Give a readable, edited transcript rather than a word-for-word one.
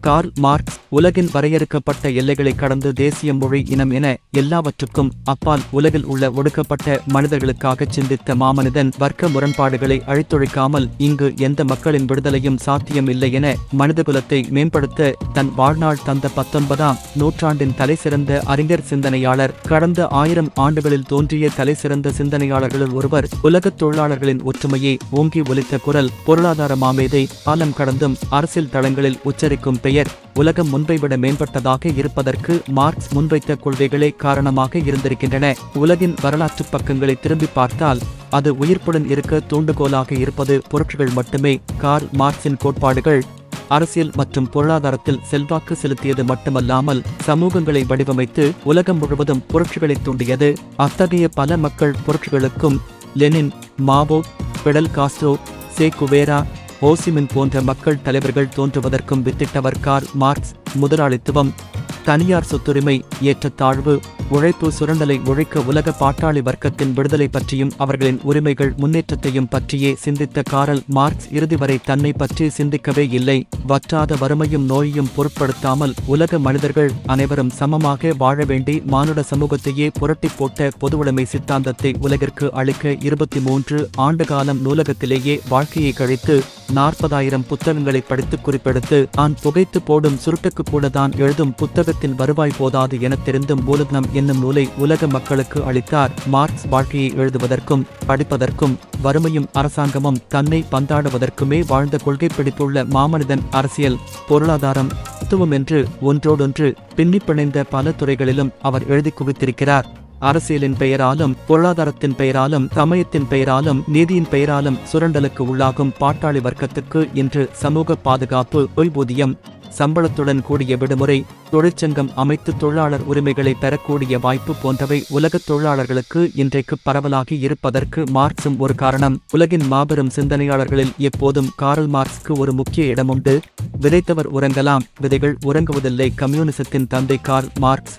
Karl Marx உலகின் வரையறுக்கப்பட்ட எல்லைகளை கடந்து தேசிய மொழி இனம் என எல்லாவற்றுக்கும் அப்பால் உலகில் உள்ள ஒடுக்கப்பட்ட மனிதர்களுக்காக சிந்தித்த மாமனிதன் வர்க்க முரண்பாடுகளை அழித்தொழிக்காமல் இங்கு எந்த மக்களின் விடுதலையும் சாத்தியம் இல்லை என மனிதகுலத்தை மேம்படுத்த தன் வாழ்நாள் தந்த 19ஆம் நூற்றாண்டின் தலைசிறந்த அறிஞர் சிந்தனையாளர். கடந்த 1000 ஆண்டுகளில் தோன்றிய தலைசிறந்த சிந்தனையாளர்களுள் ஒருவர். உலகத் தொழிலாளர்களின் ஒற்றுமையை ஓங்கி ஒலித்த குரல். பொருளாதார மாமேதை. காலம் கடந்தும் அரசியல் தளங்களில் உச்சரிக்கும் பெயர். உலகம் முன்பைவிட மேம்பட்டதாக இருப்பதற்கு மார்க்ஸ் முன்வைத்த கொள்கைகளே காரணமாக இருந்திருக்கின்றன. உலகின் வரலாற்றுப் பக்கங்களை திரும்பி பார்த்தால் அது உயிர்ப்புடன் இருக்க தூண்டுகோலாக இருப்பது புரட்சிகள் மட்டுமே. கார்ல் மார்க்சின் கோட்பாடுகள் அரசியல் மற்றும் பொருளாதாரத்தில் செல்வாக்கு செலுத்தியது மட்டுமல்லாமல் சமூகங்களை வடிவமைத்து உலகம் முழுவதும் புரட்சிகளை தூண்டியது. அத்தகைய பல மக்கள் புரட்சிகளுக்கும் லெனின், மாவோ, பிடல் காஸ்ட்ரோ, சே குவேரா, ஹோசிமின் போன்ற மக்கள் தலைவர்கள் தோன்றுவதற்கும் வித்திட்டவர் கார்ல் மார்க்ஸ். முதலாளித்துவம், தனியார் சொத்துரிமை, ஏற்றத்தாழ்வு, உழைப்பு சுரண்டலை ஒழிக்க உலக பாட்டாளி வர்க்கத்தின் விடுதலை பற்றியும் அவர்களின் உரிமைகள் முன்னேற்றத்தையும் பற்றியே சிந்தித்த கார்ல் மார்க்ஸ் இறுதி வரை தன்னை பற்றி சிந்திக்கவே இல்லை. வற்றாத வறுமையும் நோயையும் பொருட்படுத்தாமல் உலக மனிதர்கள் அனைவரும் சமமாக வாழ வேண்டி மானுட சமூகத்தையே புரட்டி போட்ட பொதுவுடைமை சித்தாந்தத்தை உலகிற்கு அளிக்க 23 ஆண்டுகாலம் நூலகத்திலேயே வாழ்க்கையை கழித்து 40,000 புத்தகங்களை படித்து குறிப்பெடுத்து தான் புகைத்து போடும் சுருட்டுக்கு கூட தான் எழுதும் புத்தகத்தின் வருவாய் போதாது என தெரிந்தும் மூலதனம் என்னும் நூலை உலக மக்களுக்கு அளித்தார். மார்க்ஸ் வாழ்க்கையை எழுதுவதற்கும் படிப்பதற்கும் வறுமையும் அரசாங்கமும் தன்னை பந்தாடுவதற்குமே வாழ்ந்த கொள்கை பிடித்துள்ள மாமனிதன் அரசியல், பொருளாதாரம், தத்துவம் என்று ஒன்றோடொன்று பின்னிப்பிணைந்த பல துறைகளிலும் அவர் எழுதி குவித்திருக்கிறார். அரசியலின் பெயராலும் பொருளாதாரத்தின் பெயராலும் சமயத்தின் பெயராலும் நீதியின் பெயராலும் சுரண்டலுக்கு உள்ளாகும் பாட்டாளி வர்க்கத்துக்கு இன்று சமூக பாதுகாப்பு, ஓய்வூதியம், சம்பளத்துடன் கூடிய விடுமுறை, தொழிற்சங்கம் அமைத்து தொழிலாளர் உரிமைகளை பெறக்கூடிய வாய்ப்பு போன்றவை உலகத் தொழிலாளர்களுக்கு இன்றைக்கு பரவலாகி இருப்பதற்கு மார்க்சும் ஒரு காரணம். உலகின் மாபெரும் சிந்தனையாளர்களில் எப்போதும் கார்ல் மார்க்ஸ்க்கு ஒரு முக்கிய இடமுண்டு. விதைத்தவர் உறங்கலாம், விதைகள் உறங்குவதில்லை. கம்யூனிசத்தின் தந்தை கார்ல் மார்க்ஸ்.